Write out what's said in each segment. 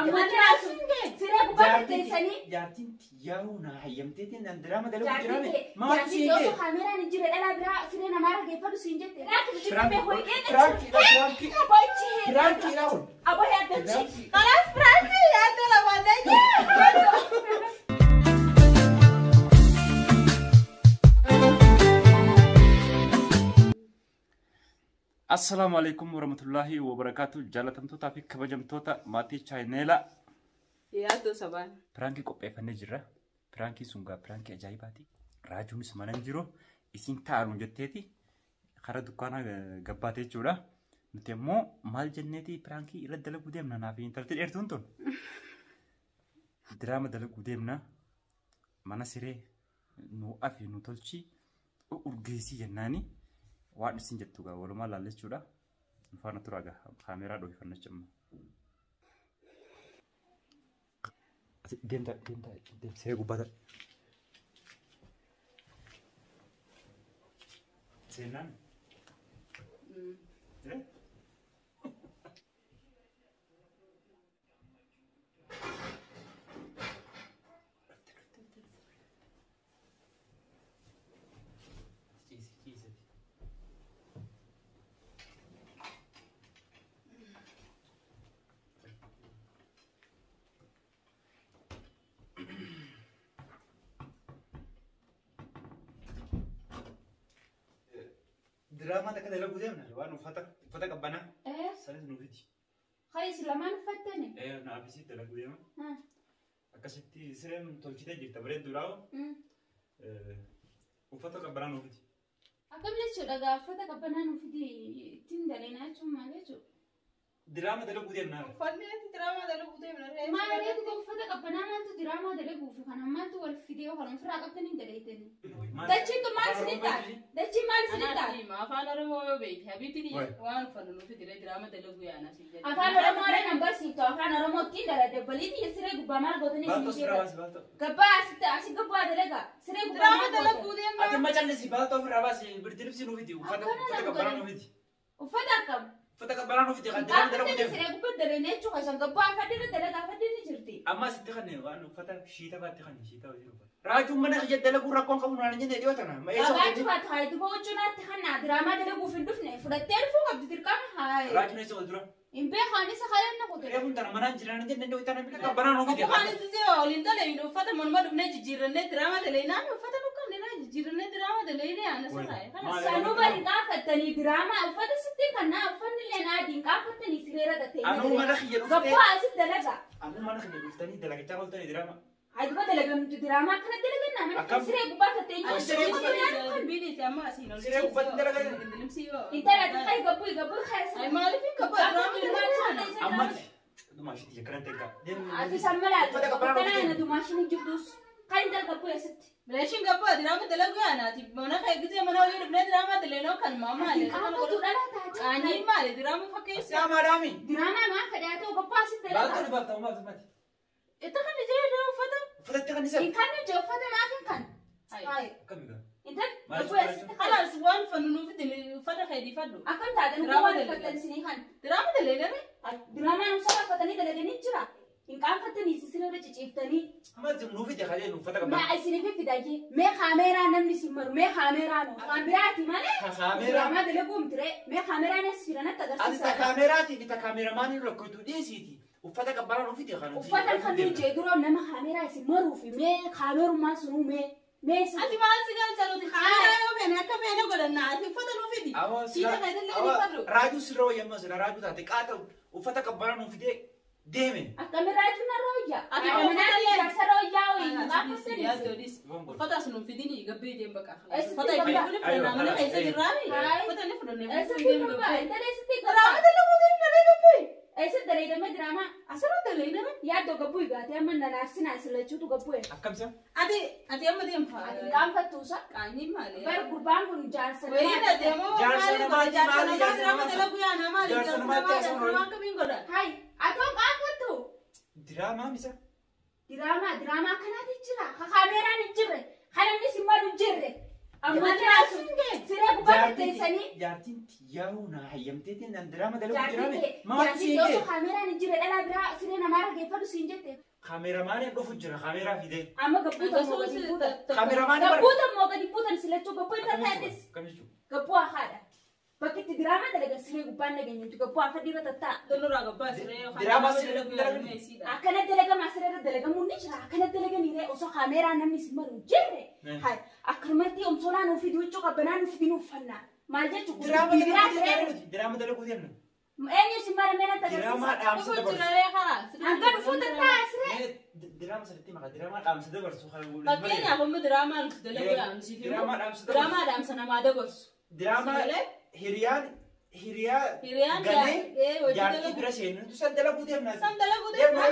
amma kirasunge siree gubbaa teessanii jaartiin yaa'uuna hayyamteetiin diraama dalaguu jaartiin jiraame maal jaartiin siinjee yoo kaameraan hin jirre dhalaa biraa siree namaa rageeffatu siin jette raakii jibbee hoyqee Frankie Raul. abo yaaddachi kalaas Frankie yaadda labaadayya Assalamu alaikum warahmatullahi wabarakatuh. Jaalatamtoota fi kabajamtoota maatii chaayineela. Yaaddo sabaan. Pirankii qopheeffannee jirra. Pirankii sun gaa pirankii ajaa'ibaati. Raajuunis mana hin jiru. Isin taa'anuun jetteeti. Kara dukkaana gabbaatee jechuudha. Nuti immoo maal jenneeti pirankii irra dalaguu deemna naaf intalti dheertuun tun. Diraama dalaguu deemna. Mana siree nu afi nu tolchi urgeessii jennaani. Waan isin jettu gaa walumaa laallechuudha. Faana tura gaa kaameraa dhoofifannaa jirma. Deemta siree gubbaata. Seenaan. Drama tak ada lagu dia mana? Wanu fata kabana. Saya nufiti. Hai Sulaiman fatane. Na abisi ada lagu dia mana? Akasiti serem tolchite jirta bare durao. Ufata kabana nufiti. Akamle chuda ga fata kabana nufiti tindalena chuma lecho. Drama ada lagu dia mana? Fanne drama dalaguu deemna. Maali tu fata kabana mantu drama dalaguu fi kana mantu wal video kana fira qabtani dalaitani. Dachi to mal sinita. Dachi mal sinita. Ani ma afaan Oromoo yoo beekte habitini waan fannu fidire drama dalaguu yaana sinjee. Afaan Oromoo re number sito afaan Oromoo tin dalade balini sire gubba mal godani sinjee. Gabba asi gabba dalaga. Sire gubba Drama dalaguu deemna. Ati macam ni si balto fira basi berdiripsi nufiti. Ufata kabana nufiti. Ufata kam. Fata kabana nufiti kan drama dalaguu dia. Sire gubba dalene chuka san gabba afadire dalaga afadire jirti. Amma sitti kan wanu fata shita baatti kan shita wajin. Raju mana kerja dalagu rakon kamu nanya jadi dia tanah. Raju bat hai tu bau cuna tanah drama dalagu finduf ne. Sudah telpon abdi terkam hai. Raju ni soal dulu. Impe khani sekalian nak kutu. Dia pun tanah mana jiran aja nanti tanah bila kabana nufiti. Aku kan itu sih olinda lagi no fata mon madu ne jijiran ne drama dalena no fata no kan ne jijiran ne drama dalena ana sakai. Sanu bari ka katani drama fata sitti kana fanni le na din ka katani sirera da tayi. Anu mana kerja nufiti. Gappa asid dalaga. Anu mana kerja nufiti dalaga cakap tadi drama. Hai tu dalaga tu drama kana dalaga na mana sire gubba katani. Sire kan bini sama sih no. Sire gubba dalaga. Intara tu kai gabbu khas. Ay malif ka ba drama Amma tu masih dia keren tega. Ati samala. Kana na tu masih judus. Kai dal gabbu asid. Relation ka pa drama dalaguu yaana ti mana kay gise mana wali ne drama daleno kan mama le. Kamu tu dala tadi. Ani male drama fakir. Sama Rami. Drama mah kada tu gappa asid dalaga. Balto mati. Itu kan dia fata. Fata tekan nisam. Ikan ni jauh fata makan kan. Hai. Kami kan. Intan gabbu asid. Khalas wan fanu fitini fata khay di fadu. Akan tak ada nubuat fatan sini kan. Drama dalena ne? Drama yang salah fatan ni dalaga ni cira. Inkan fatan ni sisira dah ciptani. Amma tu nufiti kali nufata kabana. Ma asini fi fidaki. Me kamera nam ni simar. Me kamera no. Kamera ti mana? Kamera. Drama dalagu umtre. Me kamera ni sirana tagar Ati sisa. kamera ti kita kameramani lo kutu di siti. Ufata kabana nufiti kan. Ufatan kan tu jeduro nama kamera simaru fi me kameru masunu me. Me si. Ati mal sigal chalo ti khana yo bene ka bene godanna ati fata no fidi. Awas. Sita kay dal ni fadu. Raju siro yamma sira raju ta te kata ufata kabana nufiti deme. Kamera tu na roja. Ati Kamera ni rasa roja oi. Apa sih? Ya dodis. Fata sunu fidi ni gabe dem baka. Es Fata fidi ibu baka. ni fana mana kay sirani. Hai. Fata ni fado ne. Esa fi baba. Intan esa ti Drama gappa. dalaguu deemna ne gabe. Esa dalai dama drama. Asara dalena ne? Ya do gappu igate amma na narsina sila chutu gappu. Akam sa? Ati amma dem fa. Kam ka tusa. Kani male. Bar kurban kun jarsa. Wena demo. Jarsana mati, Jarsana mati, drama dalaguu yaana male. Jarsana mati, Drama ka bingoda. Hai. Atau apa tu? Drama misa. Drama kana dijira. Kamera ni jirre. Kana ni simbaru jirre. amma taasunge siree gubbaa teessanii jaartiin yaa'u na hayyamteetiin nan diraama dalaguu jaartiin jiraame maal jaartiin siinge osoo kaameraan jira dhalaa biraa siree namaa rageeffatu siin jette kaameramaan dhufu jira kaameraa fidee amma gabbuuta moo gadi buutan kaameramaan gabbuuta moo gadi buutan silachuu gabbuu irra taa'es kamichu gabbuu haadha bakki itti diraama dalaga siree gubbaan nageenyutti gabbuu hafa dhiira tattaa Dolora gabbaa siree Diraamaa siree dalagu siidha. akkana dalagamaa siree dalagamuun ni jira akkana dalaganiiree osoo kaameraa namni si maru jirre hay akkanumatti omsolaan ofii duuchuu qabbanaan ofii nuuffannaa maal jechuun diraama dalaguu deemna eenyu si mara meena diraamaa dhaamsa Dhufu dabarsu jiree karaa. hanga dhufuuta taasire diraama sadiitti maka diraamaa dhaamsa dabarsu Fakkeenyaaf amma diraamaa nuti dalagu dhaamsi fi diraamaa dhaamsa diraamaa dhaamsa namaa dabarsu. diraamaa hiriyaa Hiriyaan galee hojii jaartii dalagu. bira seenutu san dalaguu deemna San dalagu deemaa.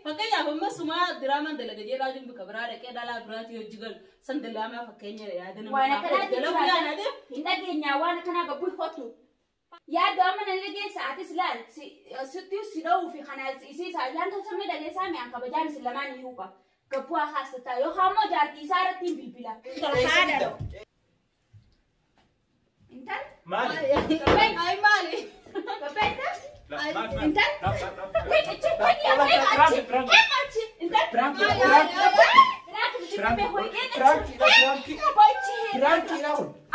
Fakkeenyaaf amma sumaa diraamaan dalaga jedhaa jiru bika biraa dhaqee dhalaa biraatti hojii galu san dalaamaa fakkeenya yaadana waan akkanaatti dalagu yaadate. hin dhageenyaa waan akkanaa gabbuu hotu yaaddu amma nan ligeessa atis laal sitti si dha'uu fi kana isiisaa ilaanta samii dhageessaa mi'aan kabajaan isin lamaan iyyuu qaba gabbuu haa haasataa yookaan immoo jaartii isaa irratti hin bilbila haadha intal maali Ay maali. gabbeetta maali intal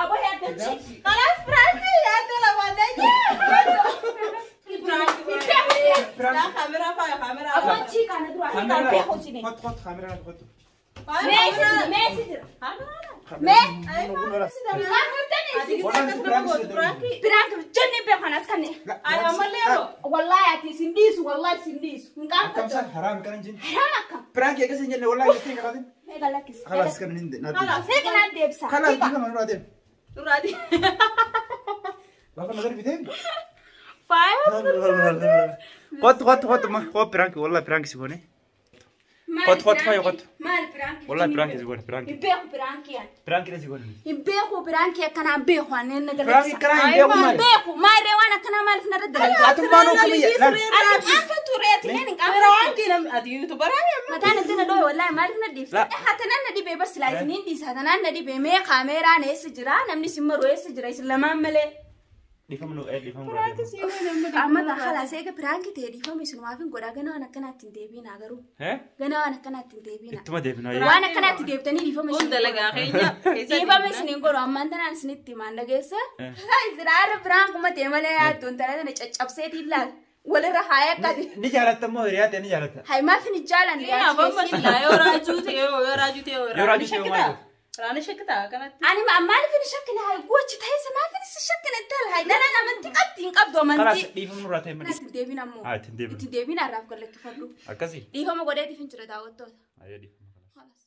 Kalas Frankie yaadde la waandeeji. Kamera faa kamera. Abonchi kana dura hita be hosine. hot kameraan hot Messi jira. Prank jonni be kanas kanne. Ay amalee Wallahi ati sindisu wallahi sindisu. Ngam kamsa haram kan jin haraka. prank ya kasan jenne wallahi yatin kadin Mega lakis. خلاص kan ninde na Segna debsa. خلاص diga man radem Duradi. bafa nagar biten Fire. hot ma ho prank wallahi prank sibone Hot fire hot Mal prank. wallahi prank sibone prank Ibehu prank ya. prank ni sibone Ibehu prank ya kana behu anen naga. prank kana ibehu mal Behu mare wana kana mal fina radda. atum mano kamiya Aka tureti nen Kamera wanki nam ati YouTuber ya. Mata na dina doy wallahi mal na dif. Hatta nan na dibe bas live nin di sa nan na dibe me kamera ne sijira namni simaro sijira islaman male. difamno difamno Amma ta khalas ega prank te difam isnu mafin goda gana wana kana tin debi na garu. Gana wana kana tin debi na. ituma defna Wana kana tin debtani difam isnu. Dalaga keenya. Difam isnu goro amma tan snitti manda gesa. Hay zirar prank ma te male ya tun tara na caccabse dilal. Wala rahaya kadi. ni jalatta mo riyate ni jalatta Hay ma fin jalan Ya ya. bamba la yo raju te yo raju te yo raju te yo shakita. Rani shakita kanat. Ani ma amma fin shakna hay gochi tay sama fin shakna tal hay dana na man tiqatti qabdo man خلاص ti. difamno rate man Debi na mo. tin debi Ti debi na raf galle kifadu. akasi Difam godeti fin jira dawatto. ayo difamno Khalas.